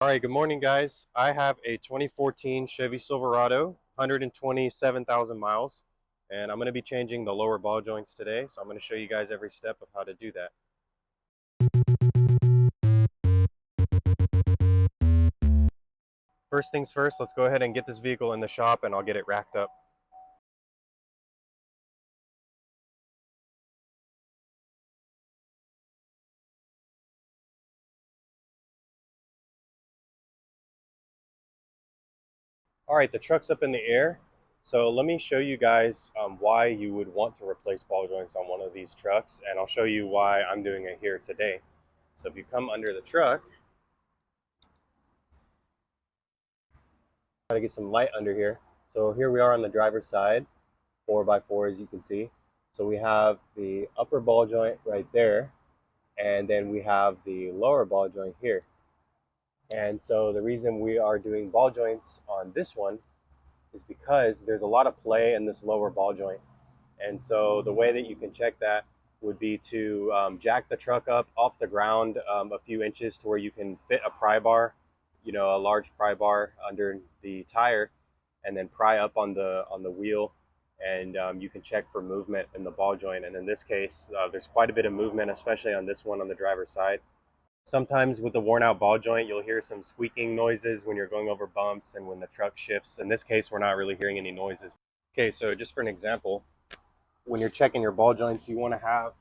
All right, good morning, guys. I have a 2014 Chevy Silverado, 127,000 miles, and I'm going to be changing the lower ball joints today. So I'm going to show you guys every step of how to do that. First things first, let's go ahead and get this vehicle in the shop and I'll get it racked up. All right, the truck's up in the air. So let me show you guys why you would want to replace ball joints on one of these trucks, and I'll show you why I'm doing it here today. So if you come under the truck, try to get some light under here. So here we are on the driver's side, 4x4 as you can see. So we have the upper ball joint right there, and then we have the lower ball joint here. And so the reason we are doing ball joints on this one is because there's a lot of play in this lower ball joint. And so the way that you can check that would be to jack the truck up off the ground a few inches to where you can fit a pry bar, a large pry bar under the tire, and then pry up on the wheel, and you can check for movement in the ball joint. And in this case, there's quite a bit of movement, especially on this one on the driver's side. Sometimes with the worn out ball joint, you'll hear some squeaking noises when you're going over bumps and when the truck shifts. In this case, we're not really hearing any noises. Okay, so just for an example, when you're checking your ball joints, you want to have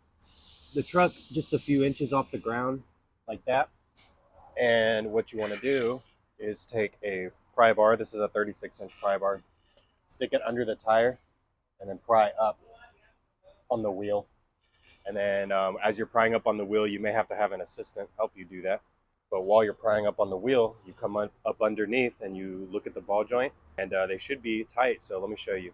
the truck just a few inches off the ground like that. And what you want to do is take a pry bar. This is a 36-inch pry bar. Stick it under the tire and then pry up on the wheel. And then as you're prying up on the wheel, you may have to have an assistant help you do that. But while you're prying up on the wheel, you come up underneath and you look at the ball joint, and they should be tight. So let me show you.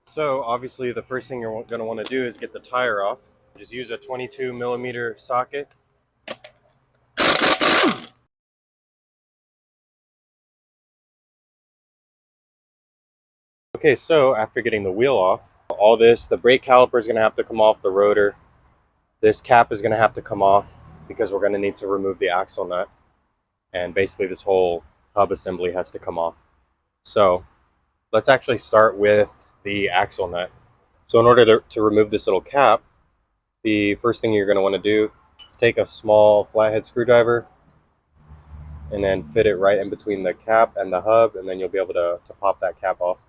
So obviously the first thing you're going to want to do is get the tire off. Just use a 22mm socket. Okay, so after getting the wheel off, all this, the brake caliper is going to have to come off, the rotor. This cap is going to have to come off because we're going to need to remove the axle nut. And basically this whole hub assembly has to come off. So let's actually start with the axle nut. So in order to remove this little cap, the first thing you're going to want to do is take a small flathead screwdriver and then fit it right in between the cap and the hub, and then you'll be able to pop that cap off.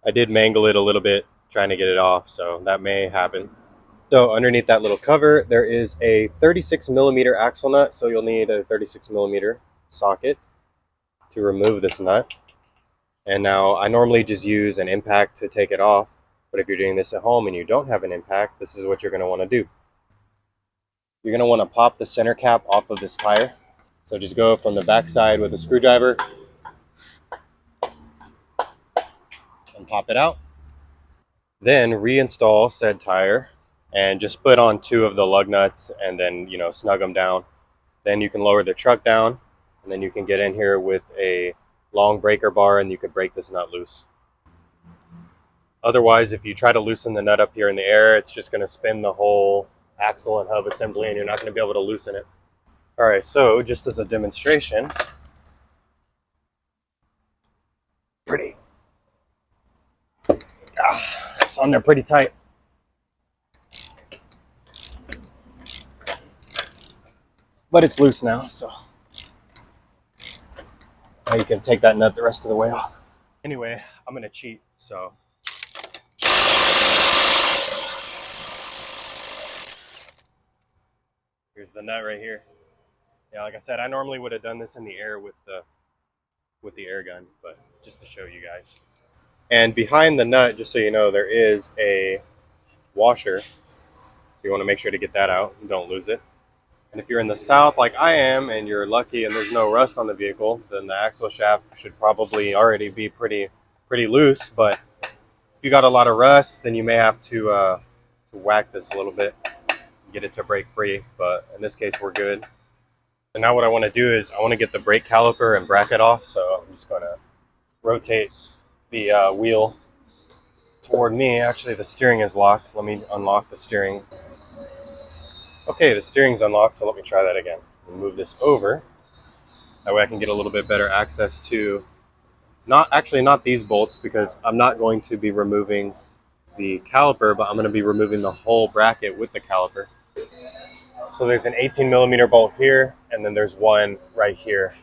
I did mangle it a little bit trying to get it off, so that may happen. So underneath that little cover, there is a 36mm axle nut, so you'll need a 36mm socket to remove this nut. And now I normally just use an impact to take it off, but if you're doing this at home and you don't have an impact, this is what you're going to want to do. You're going to want to pop the center cap off of this tire. So just go from the back side with a screwdriver and pop it out. Then reinstall said tire and just put on 2 of the lug nuts and then, snug them down. Then you can lower the truck down, and then you can get in here with a long breaker bar and you could break this nut loose. Otherwise, if you try to loosen the nut up here in the air, it's just going to spin the whole axle and hub assembly and you're not going to be able to loosen it. All right, so just as a demonstration, it's on there pretty tight. But it's loose now, so now you can take that nut the rest of the way off. Anyway, I'm going to cheat, so here's the nut right here. Yeah, like I said, I normally would have done this in the air with the air gun, but just to show you guys. And behind the nut, just so you know, there is a washer. So you want to make sure to get that out and don't lose it. And if you're in the south like I am and you're lucky and there's no rust on the vehicle, then the axle shaft should probably already be pretty loose. But if you got a lot of rust, then you may have to whack this a little bit, get it to break free. But in this case, we're good. And now what I want to do is I want to get the brake caliper and bracket off. So I'm just going to rotate the wheel toward me. Actually, the steering is locked. Let me unlock the steering. Okay, the steering's unlocked, so let me try that again. Move this over. That way I can get a little bit better access to, not these bolts, because I'm not going to be removing the caliper, but I'm going to be removing the whole bracket with the caliper. So there's an 18 millimeter bolt here, and then there's one right here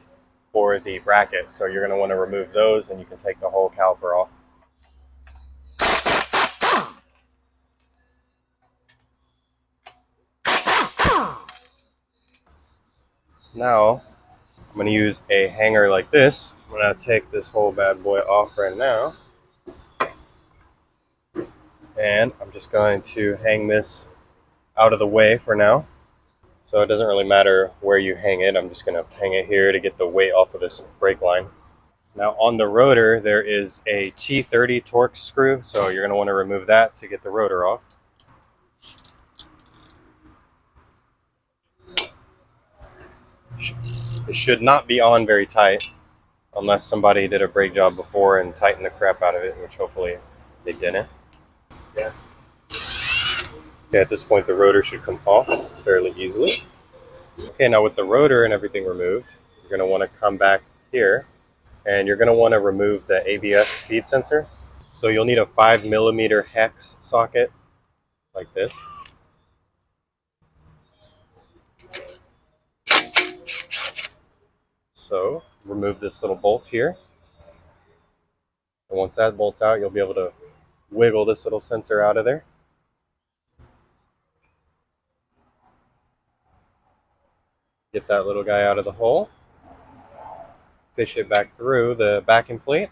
for the bracket. So you're going to want to remove those, and you can take the whole caliper off. Now, I'm going to use a hanger like this. I'm going to take this whole bad boy off right now. And I'm just going to hang this out of the way for now. So it doesn't really matter where you hang it. I'm just going to hang it here to get the weight off of this brake line. Now on the rotor, there is a T30 Torx screw. So you're going to want to remove that to get the rotor off. It should not be on very tight unless somebody did a brake job before and tightened the crap out of it, which hopefully they didn't. Yeah. Okay, at this point the rotor should come off fairly easily. Okay, now with the rotor and everything removed, you're going to want to come back here and you're going to want to remove the ABS speed sensor. So you'll need a 5 millimeter hex socket like this. So remove this little bolt here. And once that bolt's out, you'll be able to wiggle this little sensor out of there. Get that little guy out of the hole. Fish it back through the backing plate.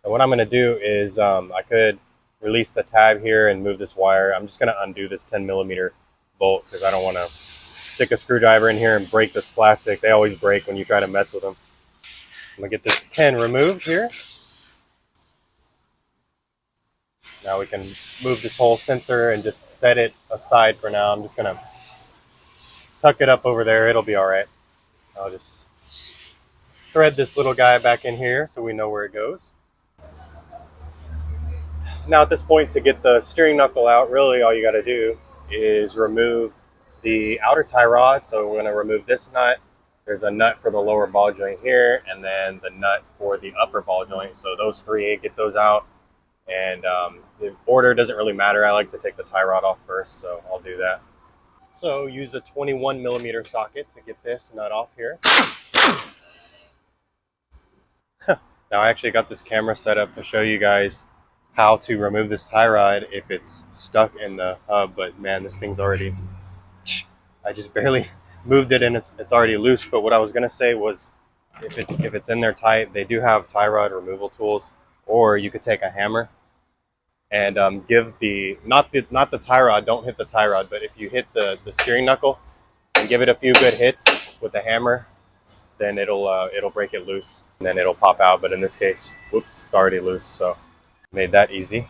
And what I'm going to do is I could release the tab here and move this wire. I'm just going to undo this 10 millimeter bolt because I don't want to stick a screwdriver in here and break this plastic. They always break when you try to mess with them. I'm going to get this pin removed here. Now we can move this whole sensor and just set it aside for now. I'm just going to tuck it up over there. It'll be all right. I'll just thread this little guy back in here so we know where it goes. Now at this point, to get the steering knuckle out, really all you got to do is remove the outer tie rod. So we're going to remove this nut. There's a nut for the lower ball joint here, and then the nut for the upper ball joint. So those three, get those out. And the order doesn't really matter. I like to take the tie rod off first, so I'll do that. So use a 21 millimeter socket to get this nut off here. Now I actually got this camera set up to show you guys how to remove this tie rod if it's stuck in the hub, but man, this thing's already, I just barely moved it and it's already loose. But what I was gonna say was if it's in there tight, they do have tie rod removal tools, or you could take a hammer and give the not the tie rod, don't hit the tie rod, but if you hit the steering knuckle and give it a few good hits with the hammer, then it'll break it loose and then it'll pop out. But in this case, whoops, it's already loose, so made that easy.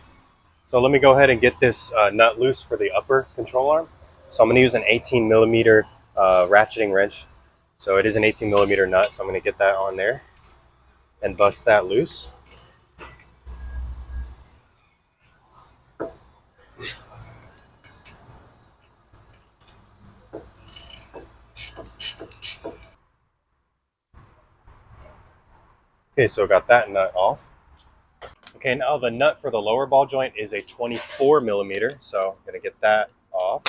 So let me go ahead and get this nut loose for the upper control arm. So I'm going to use an 18 millimeter ratcheting wrench. So it is an 18 millimeter nut, so I'm going to get that on there and bust that loose. Okay, so got that nut off. Okay, now the nut for the lower ball joint is a 24 millimeter, so I'm going to get that off.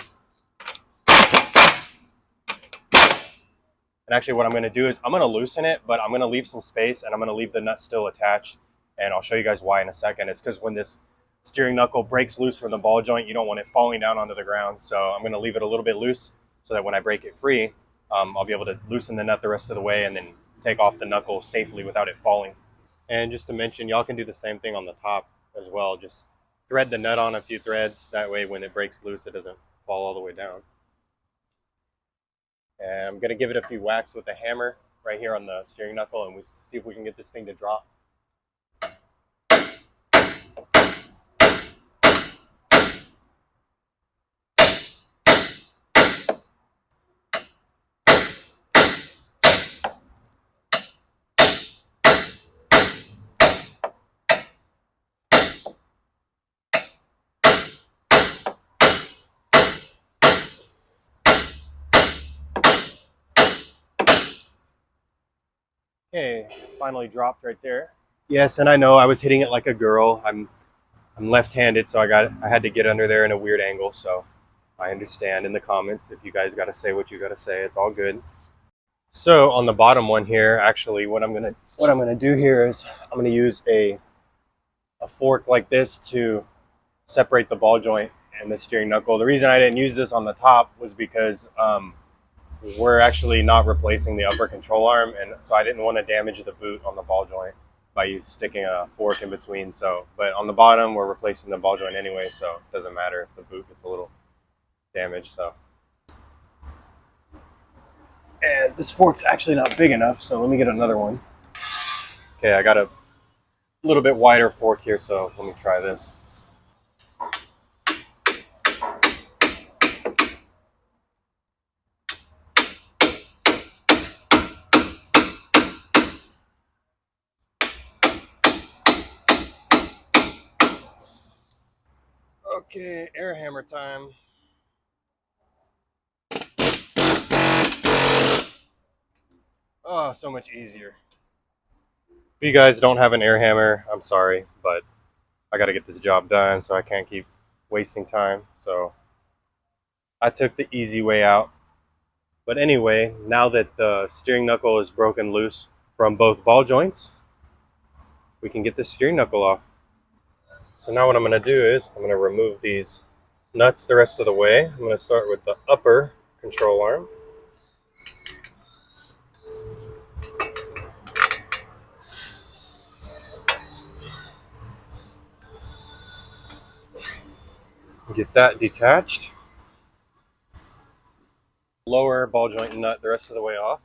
And actually what I'm going to do is I'm going to loosen it, but I'm going to leave some space and I'm going to leave the nut still attached. And I'll show you guys why in a second. It's because when this steering knuckle breaks loose from the ball joint, you don't want it falling down onto the ground. So I'm going to leave it a little bit loose so that when I break it free, I'll be able to loosen the nut the rest of the way and then take off the knuckle safely without it falling. And just to mention, y'all can do the same thing on the top as well. Just thread the nut on a few threads. That way when it breaks loose, it doesn't fall all the way down. And I'm going to give it a few whacks with the hammer right here on the steering knuckle, and we see if we can get this thing to drop. Okay, finally dropped right there. Yes, and I know I was hitting it like a girl. I'm left-handed, so I had to get under there in a weird angle. So I understand in the comments if you guys got to say what you got to say. It's all good. So on the bottom one here, actually, what I'm gonna do here is I'm gonna use a fork like this to separate the ball joint and the steering knuckle. The reason I didn't use this on the top was because we're actually not replacing the upper control arm, and so I didn't want to damage the boot on the ball joint by sticking a fork in between. So, but on the bottom, we're replacing the ball joint anyway, so it doesn't matter if the boot gets a little damaged. So, and this fork's actually not big enough, so let me get another one. Okay, I got a little bit wider fork here, so let me try this. Okay, air hammer time. Oh, so much easier. If you guys don't have an air hammer, I'm sorry, but I got to get this job done, so I can't keep wasting time. So I took the easy way out. But anyway, now that the steering knuckle is broken loose from both ball joints, we can get the steering knuckle off. So now what I'm going to do is I'm going to remove these nuts the rest of the way. I'm going to start with the upper control arm. Get that detached. Lower ball joint nut the rest of the way off.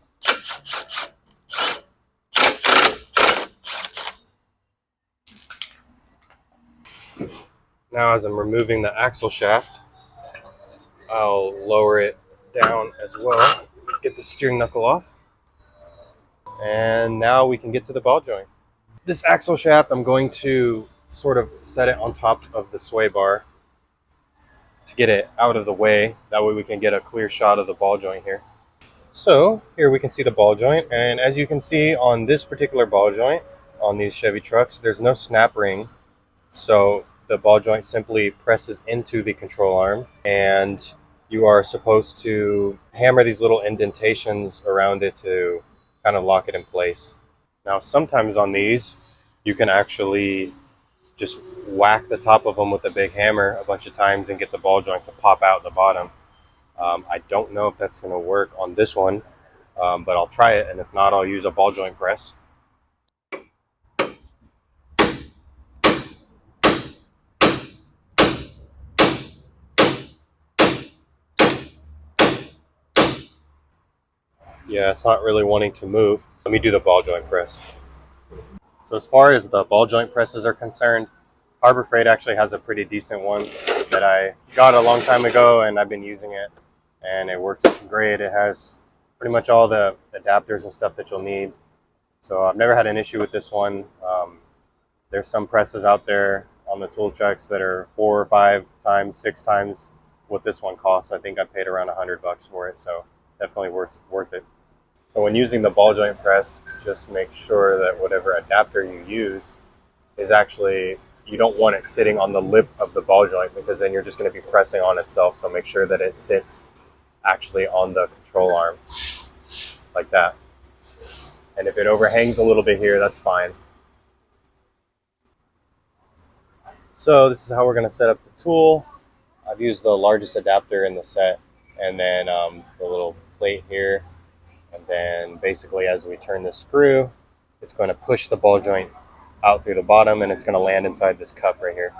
Now as I'm removing the axle shaft, I'll lower it down as well. Get the steering knuckle off. And now we can get to the ball joint. This axle shaft, I'm going to sort of set it on top of the sway bar to get it out of the way. That way we can get a clear shot of the ball joint here. So here we can see the ball joint, and as you can see on this particular ball joint on these Chevy trucks, there's no snap ring. So the ball joint simply presses into the control arm, and you are supposed to hammer these little indentations around it to kind of lock it in place. Now sometimes on these, you can actually just whack the top of them with a big hammer a bunch of times and get the ball joint to pop out the bottom. I don't know if that's going to work on this one, but I'll try it, and if not, I'll use a ball joint press. Yeah, it's not really wanting to move. Let me do the ball joint press. So as far as the ball joint presses are concerned, Harbor Freight actually has a pretty decent one that I got a long time ago, and I've been using it, and it works great. It has pretty much all the adapters and stuff that you'll need. So I've never had an issue with this one. There's some presses out there on the tool trucks that are 4 or 5 times, 6 times what this one costs. I think I paid around $100 for it, so definitely worth it. So when using the ball joint press, just make sure that whatever adapter you use is actually, you don't want it sitting on the lip of the ball joint, because then you're just going to be pressing on itself. So make sure that it sits actually on the control arm like that. And if it overhangs a little bit here, that's fine. So this is how we're going to set up the tool. I've used the largest adapter in the set, and then the little plate here. And then basically as we turn this screw, it's going to push the ball joint out through the bottom, and it's going to land inside this cup right here.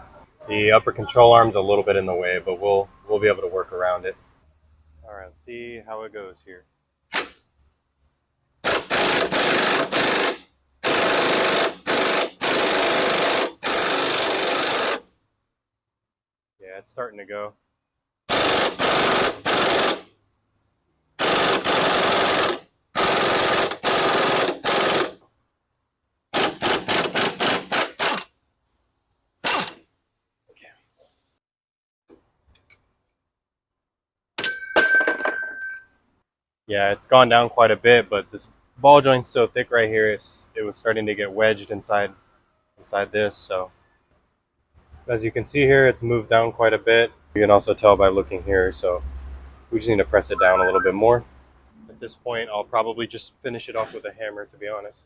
The upper control arm's a little bit in the way, but we'll be able to work around it. All right, let's see how it goes here. Yeah, it's starting to go. Yeah, it's gone down quite a bit, but this ball joint's so thick right here, it was starting to get wedged inside this. So as you can see here, it's moved down quite a bit. You can also tell by looking here. So we just need to press it down a little bit more. At this point, I'll probably just finish it off with a hammer, to be honest.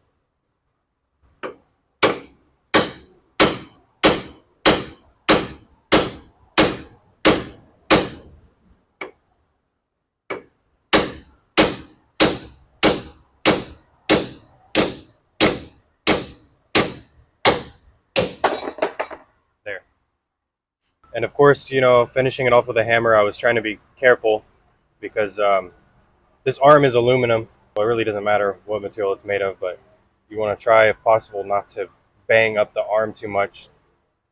There. And of course, you know, finishing it off with a hammer, I was trying to be careful because this arm is aluminum. Well, it really doesn't matter what material it's made of, but you want to try, if possible, not to bang up the arm too much.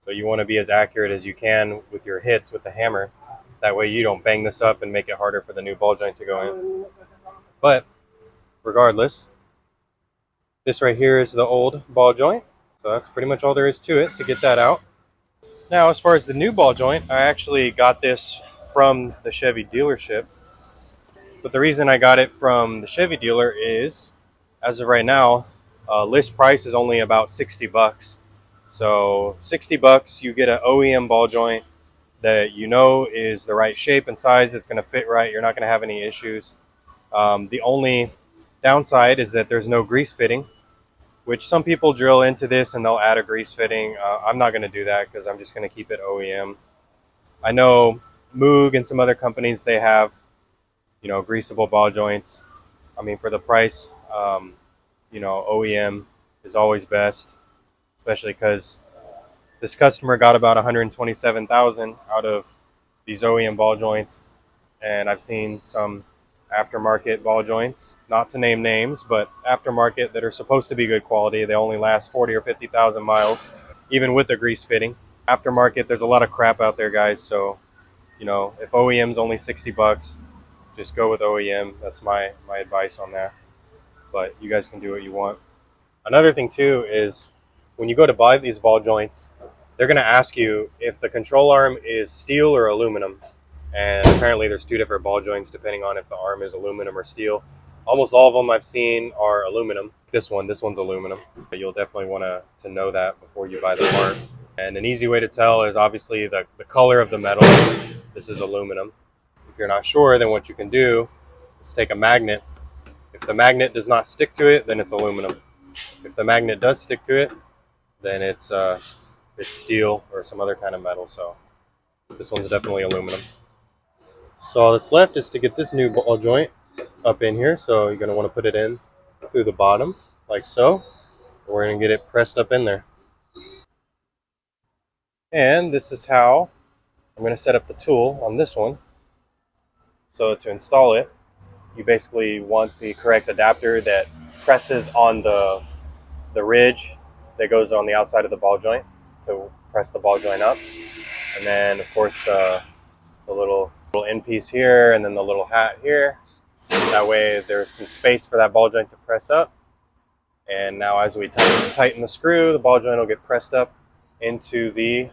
So you want to be as accurate as you can with your hits with the hammer. That way you don't bang this up and make it harder for the new ball joint to go in. But regardless, this right here is the old ball joint. So that's pretty much all there is to it to get that out. Now, as far as the new ball joint, I actually got this from the Chevy dealership. But the reason I got it from the Chevy dealer is, as of right now, list price is only about 60 bucks. So 60 bucks, you get an OEM ball joint that you know is the right shape and size. It's going to fit right. You're not going to have any issues. The only downside is that there's no grease fitting, which some people drill into this and they'll add a grease fitting. I'm not going to do that because I'm just going to keep it OEM. I know Moog and some other companies, they have, you know, greasable ball joints. I mean, for the price, you know, OEM is always best, especially because this customer got about 127,000 out of these OEM ball joints, and I've seen some aftermarket ball joints, not to name names, but aftermarket that are supposed to be good quality. They only last 40 or 50,000 miles, even with the grease fitting. Aftermarket, there's a lot of crap out there, guys. So, you know, if OEM's only 60 bucks, just go with OEM. That's my advice on that. But you guys can do what you want. Another thing too is when you go to buy these ball joints, they're going to ask you if the control arm is steel or aluminum. And apparently there's two different ball joints depending on if the arm is aluminum or steel. Almost all of them I've seen are aluminum. This one's aluminum. But you'll definitely want to know that before you buy the part. And an easy way to tell is obviously the color of the metal. This is aluminum. If you're not sure, then what you can do is take a magnet. If the magnet does not stick to it, then it's aluminum. If the magnet does stick to it, then it's steel or some other kind of metal. So this one's definitely aluminum. So all that's left is to get this new ball joint up in here. So you're going to want to put it in through the bottom like so. We're going to get it pressed up in there. And this is how I'm going to set up the tool on this one. So to install it, you basically want the correct adapter that presses on the ridge that goes on the outside of the ball joint to press the ball joint up. And then, of course, the little end piece here, and then the little hat here. That way there's some space for that ball joint to press up. And now as we tighten the screw, the ball joint will get pressed up into the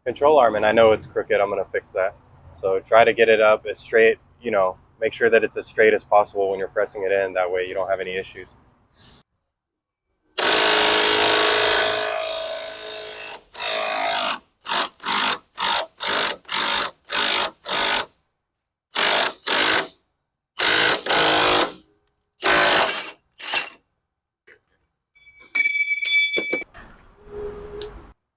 control arm. And I know it's crooked. I'm going to fix that. So try to get it up as straight, you know, make sure that it's as straight as possible when you're pressing it in. That way you don't have any issues.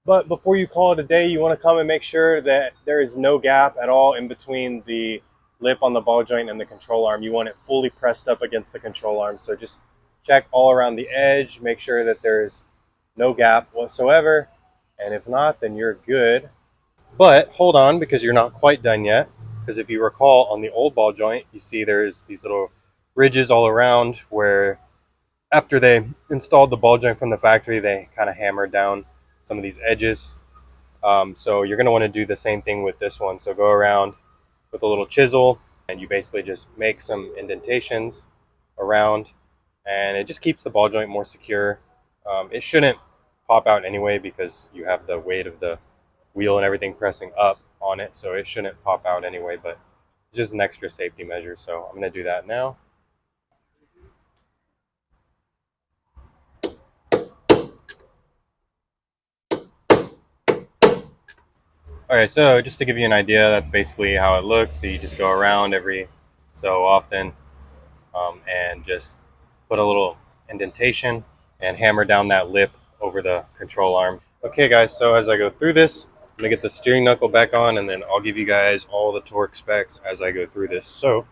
But before you call it a day, you want to come and make sure that there is no gap at all in between the lip on the ball joint and the control arm. You want it fully pressed up against the control arm. So just check all around the edge, make sure that there's no gap whatsoever. And if not, then you're good. But hold on, because you're not quite done yet. Because if you recall, on the old ball joint, you see there's these little ridges all around where after they installed the ball joint from the factory, they kind of hammered down some of these edges. So you're going to want to do the same thing with this one. So go around with a little chisel and you basically just make some indentations around, and it just keeps the ball joint more secure. It shouldn't pop out anyway because you have the weight of the wheel and everything pressing up on it, so it shouldn't pop out anyway, but it's just an extra safety measure. So I'm going to do that now. All right, so just to give you an idea, that's basically how it looks. So you just go around every so often, and just put a little indentation and hammer down that lip over the control arm. Okay guys, so as I go through this, I'm gonna get the steering knuckle back on, and then I'll give you guys all the torque specs as I go through this. So I'm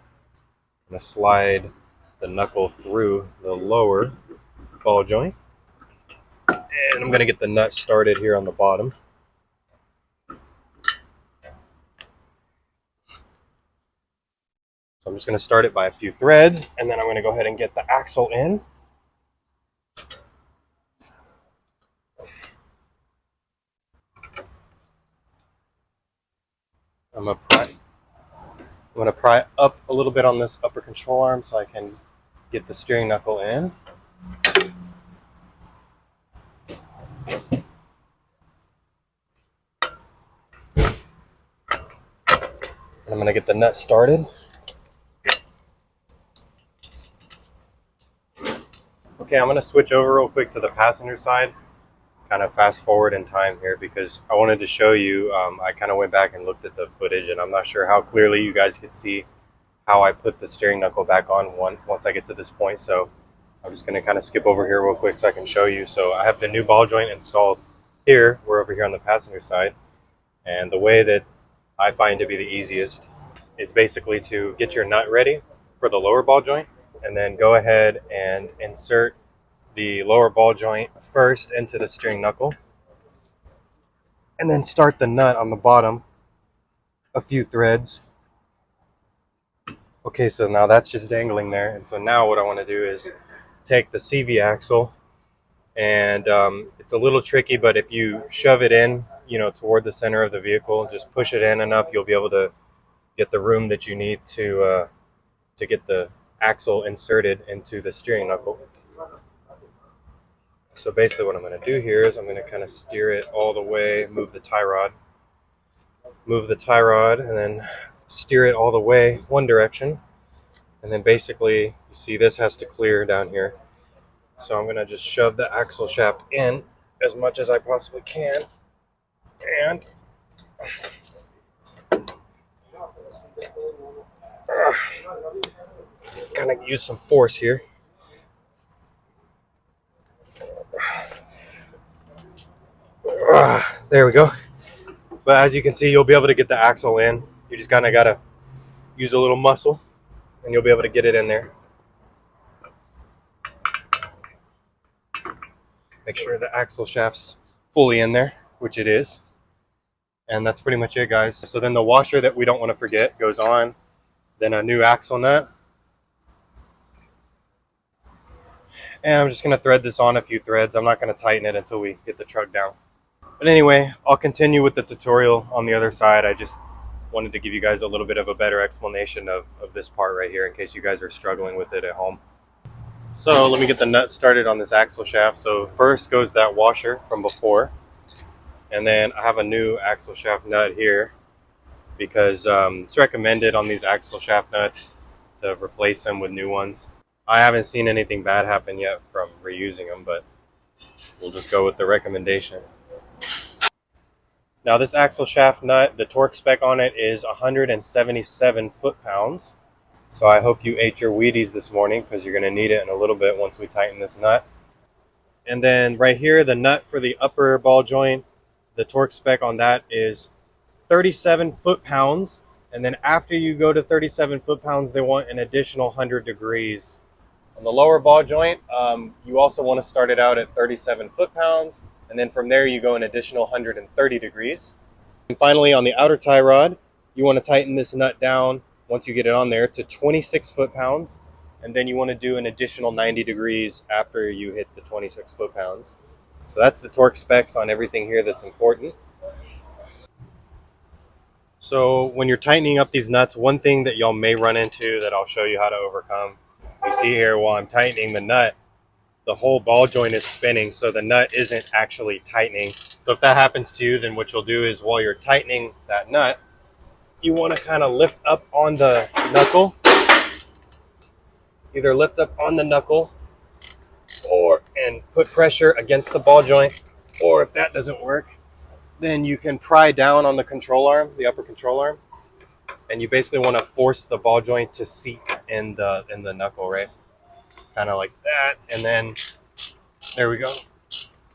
gonna slide the knuckle through the lower ball joint, and I'm gonna get the nut started here on the bottom. So I'm just gonna start it by a few threads, and then I'm gonna go ahead and get the axle in. I'm gonna pry up a little bit on this upper control arm so I can get the steering knuckle in. And I'm gonna get the nut started. Okay, I'm gonna switch over real quick to the passenger side, kind of fast forward in time here because I wanted to show you, I kind of went back and looked at the footage, and I'm not sure how clearly you guys could see how I put the steering knuckle back on once I get to this point. So I'm just gonna kind of skip over here real quick so I can show you. So I have the new ball joint installed here. We're over here on the passenger side. And the way that I find to be the easiest is basically to get your nut ready for the lower ball joint, and then go ahead and insert the lower ball joint first into the steering knuckle, and then start the nut on the bottom a few threads. Okay, so now that's just dangling there, and so now what I want to do is take the CV axle, and it's a little tricky, but if you shove it in, toward the center of the vehicle, just push it in enough, you'll be able to get the room that you need to get the axle inserted into the steering knuckle. So basically what I'm going to do here is I'm going to kind of steer it all the way, move the tie rod, and then steer it all the way one direction. And then basically, you see this has to clear down here. So I'm going to just shove the axle shaft in as much as I possibly can, and kind of use some force here. There we go. But as you can see, you'll be able to get the axle in. You just kind of got to use a little muscle, and you'll be able to get it in there. Make sure the axle shaft's fully in there, which it is. And that's pretty much it, guys. So then the washer that we don't want to forget goes on, then a new axle nut. And I'm just going to thread this on a few threads. I'm not going to tighten it until we get the truck down. But anyway, I'll continue with the tutorial on the other side. I just wanted to give you guys a little bit of a better explanation of this part right here in case you guys are struggling with it at home. So let me get the nut started on this axle shaft. So first goes that washer from before. And then I have a new axle shaft nut here because it's recommended on these axle shaft nuts to replace them with new ones. I haven't seen anything bad happen yet from reusing them, but we'll just go with the recommendation. Now this axle shaft nut, the torque spec on it is 177 foot-pounds. So I hope you ate your Wheaties this morning because you're going to need it in a little bit once we tighten this nut. And then right here, the nut for the upper ball joint, the torque spec on that is 37 foot-pounds. And then after you go to 37 foot-pounds, they want an additional 100 degrees. On the lower ball joint, you also want to start it out at 37 foot-pounds. And then from there, you go an additional 130 degrees. And finally, on the outer tie rod, you want to tighten this nut down once you get it on there to 26 foot-pounds. And then you want to do an additional 90 degrees after you hit the 26 foot-pounds. So that's the torque specs on everything here that's important. So when you're tightening up these nuts, one thing that y'all may run into that I'll show you how to overcome, you see here while I'm tightening the nut, the whole ball joint is spinning, so the nut isn't actually tightening. So if that happens to you, then what you'll do is while you're tightening that nut, you want to kind of lift up on the knuckle. Either lift up on the knuckle and put pressure against the ball joint, or if that doesn't work, then you can pry down on the control arm, the upper control arm, and you basically want to force the ball joint to seat in the knuckle, right? Kind of like that, and then there we go.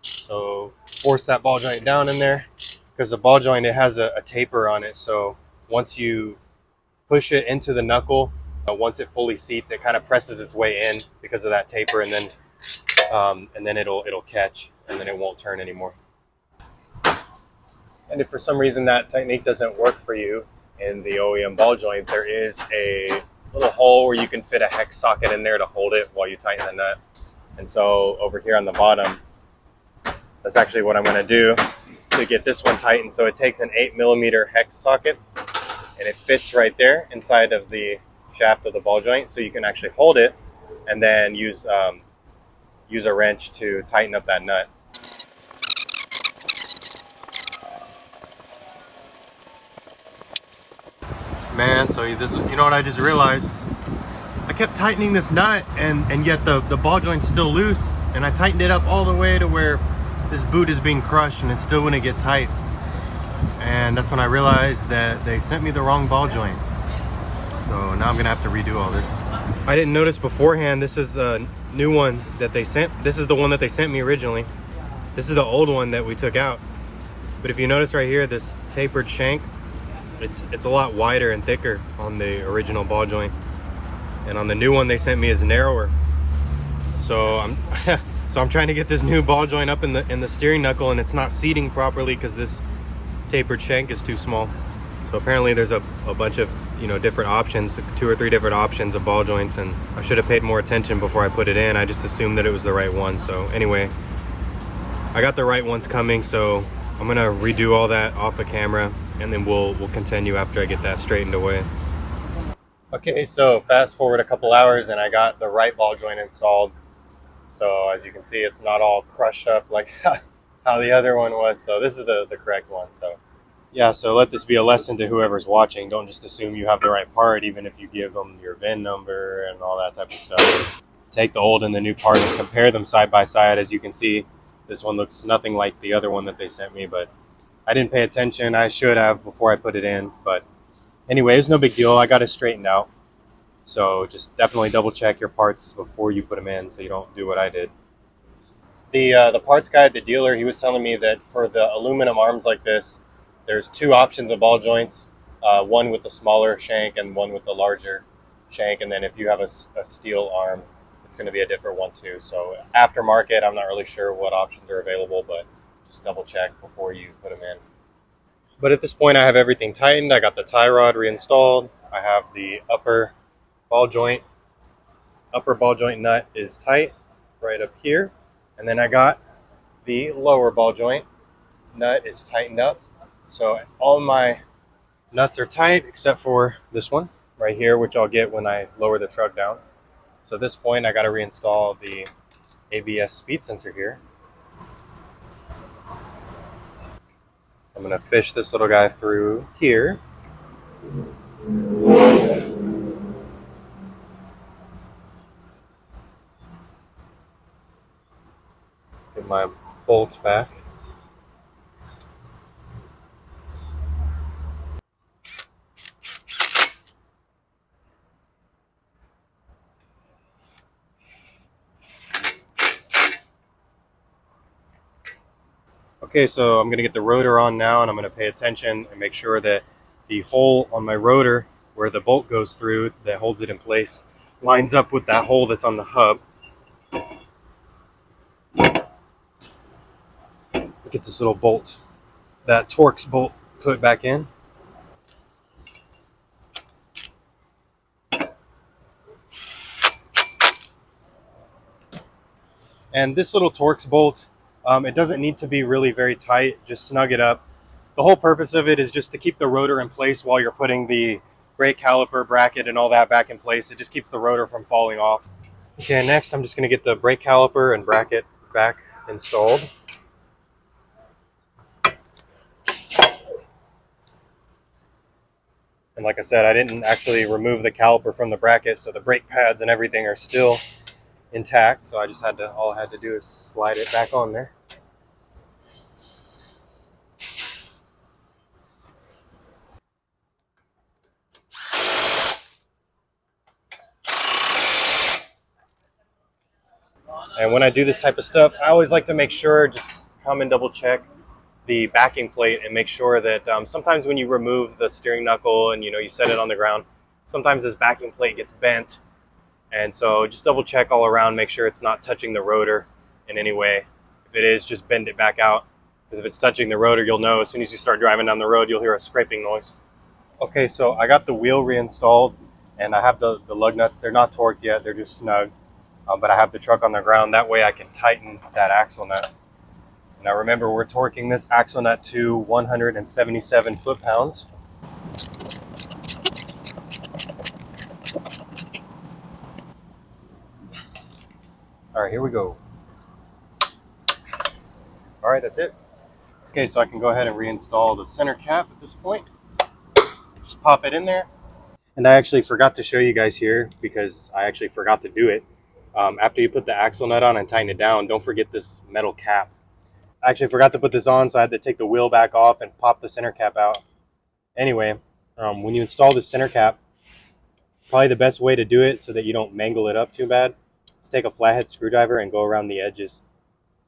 So force that ball joint down in there, because the ball joint, it has a taper on it. So once you push it into the knuckle, once it fully seats, it kind of presses its way in because of that taper, and then it'll catch, and then it won't turn anymore. And if for some reason that technique doesn't work for you in the OEM ball joint, there is a little hole where you can fit a hex socket in there to hold it while you tighten the nut. And so over here on the bottom, that's actually what I'm going to do to get this one tightened. So it takes an 8mm hex socket, and it fits right there inside of the shaft of the ball joint, so you can actually hold it and then use a wrench to tighten up that nut. Man, so this, you know what I just realized? I kept tightening this nut, and yet the ball joint's still loose, and I tightened it up all the way to where this boot is being crushed, and it still wouldn't get tight. And that's when I realized that they sent me the wrong ball joint. So now I'm gonna have to redo all this. I didn't notice beforehand, this is the new one that they sent. This is the one that they sent me originally. This is the old one that we took out. But if you notice right here, this tapered shank, it's a lot wider and thicker on the original ball joint. And on the new one they sent me is narrower. So I'm trying to get this new ball joint up in the steering knuckle, and it's not seating properly because this tapered shank is too small. So apparently there's a bunch of, you know, different options, 2 or 3 different options of ball joints, and I should have paid more attention before I put it in. I just assumed that it was the right one. So anyway, I got the right ones coming, so I'm gonna redo all that off the camera, and then we'll continue after I get that straightened away. Okay, so fast forward a couple hours and I got the right ball joint installed. So as you can see, it's not all crushed up like how the other one was. So this is the correct one. So yeah, so let this be a lesson to whoever's watching. Don't just assume you have the right part, even if you give them your VIN number and all that type of stuff. Take the old and the new part and compare them side by side. As you can see, this one looks nothing like the other one that they sent me, but I didn't pay attention. I should have before I put it in, but anyway, it's no big deal. I got it straightened out. So just definitely double check your parts before you put them in, so you don't do what I did. The parts guy at the dealer, he was telling me that for the aluminum arms like this, there's 2 options of ball joints, one with the smaller shank and one with the larger shank. And then if you have a steel arm, it's going to be a different one too. So aftermarket, I'm not really sure what options are available, but just double check before you put them in. But at this point, I have everything tightened. I got the tie rod reinstalled. I have the upper ball joint nut is tight right up here. And then I got the lower ball joint nut is tightened up. So all my nuts are tight except for this one right here, which I'll get when I lower the truck down. So at this point, I got to reinstall the ABS speed sensor here. I'm going to fish this little guy through here. Get my bolts back. Okay, so I'm going to get the rotor on now, and I'm going to pay attention and make sure that the hole on my rotor where the bolt goes through that holds it in place lines up with that hole that's on the hub. Get this little bolt, that Torx bolt, put back in. And this little Torx bolt, it doesn't need to be really very tight, just snug it up. The whole purpose of it is just to keep the rotor in place while you're putting the brake caliper bracket and all that back in place. It just keeps the rotor from falling off. Okay, next I'm just going to get the brake caliper and bracket back installed. And like I said, I didn't actually remove the caliper from the bracket, so the brake pads and everything are still intact. So I just all I had to do is slide it back on there. And when I do this type of stuff, I always like to make sure, just come and double check the backing plate and make sure that sometimes when you remove the steering knuckle and you set it on the ground, sometimes this backing plate gets bent. And so just double check all around, make sure it's not touching the rotor in any way. If it is, just bend it back out, because if it's touching the rotor, you'll know as soon as you start driving down the road, you'll hear a scraping noise. Okay, so I got the wheel reinstalled, and I have the lug nuts. They're not torqued yet, they're just snug. But I have the truck on the ground. That way I can tighten that axle nut. Now remember, we're torquing this axle nut to 177 foot-pounds. All right, here we go. All right, that's it. Okay, so I can go ahead and reinstall the center cap at this point. Just pop it in there. And I actually forgot to show you guys here, because I actually forgot to do it. After you put the axle nut on and tighten it down, don't forget this metal cap. I actually forgot to put this on, so I had to take the wheel back off and pop the center cap out. Anyway, when you install the center cap, probably the best way to do it so that you don't mangle it up too bad is take a flathead screwdriver and go around the edges.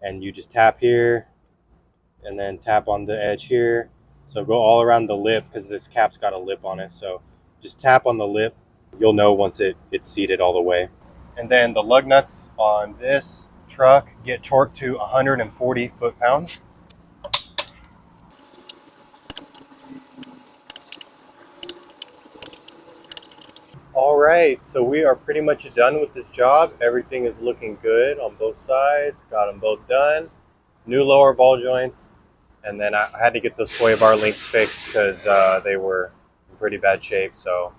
And you just tap here and then tap on the edge here. So go all around the lip, because this cap's got a lip on it. So just tap on the lip. You'll know once it's seated all the way. And then the lug nuts on this truck get torqued to 140 foot-pounds. All right, so we are pretty much done with this job. Everything is looking good on both sides. Got them both done. New lower ball joints. And then I had to get those sway bar links fixed, because they were in pretty bad shape. So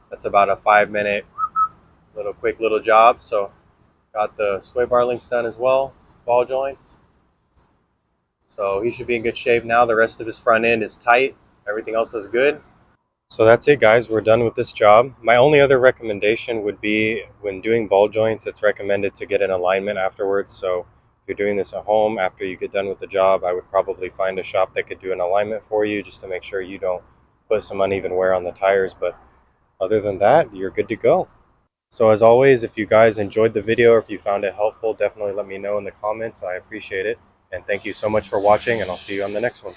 that's about a 5-minute quick little job. So got the sway bar links done as well, ball joints. So he should be in good shape now. The rest of his front end is tight. Everything else is good. So that's it, guys. We're done with this job. My only other recommendation would be, when doing ball joints, it's recommended to get an alignment afterwards. So if you're doing this at home, after you get done with the job, I would probably find a shop that could do an alignment for you, just to make sure you don't put some uneven wear on the tires. But other than that, you're good to go. So as always, if you guys enjoyed the video, or if you found it helpful, definitely let me know in the comments. I appreciate it. And thank you so much for watching, and I'll see you on the next one.